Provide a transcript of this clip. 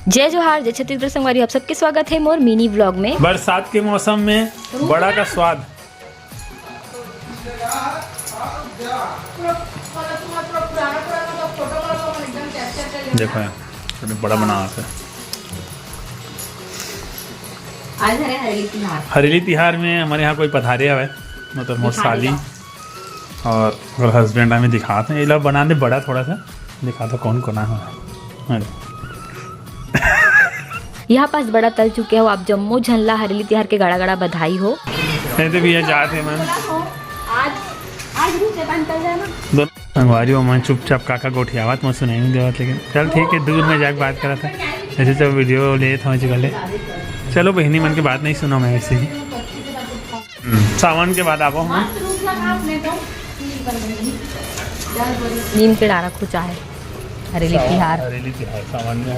जय जोहार, जय छत्तीसगढ़ संगवारी, आप सबके स्वागत है मोर मिनी व्लॉग में। बरसात के मौसम में बड़ा का स्वाद। देखो यार बड़ा बना है। आज है हरेली तिहार। हरेली तिहार में हमारे यहाँ कोई पधारे हवे, मतलब मोर साली और हस्बैंड हमें दिखाते हैं। ये लोग बनाने बड़ा थोड़ा सा दिखाता कौन कौन है। यहाँ पास बड़ा तल चुके हो आप जम्मू झनला हरेली तिहार के गड़ा गड़ा बधाई हो। नहीं तो भैया जाते मन दोनों संगवारी हो मन चुपचाप काका गोठियावत मैं सुनाई नहीं देवत, लेकिन चल ठीक है दूर में जाके बात करा था। ऐसे तो वीडियो ले था चले, चलो बहनी मन की बात नहीं सुना मैं वैसे ही। सावन के बाद आपो हम नीम के डारा खुचा है हरेली तिहार। हरेली तिहार सावन में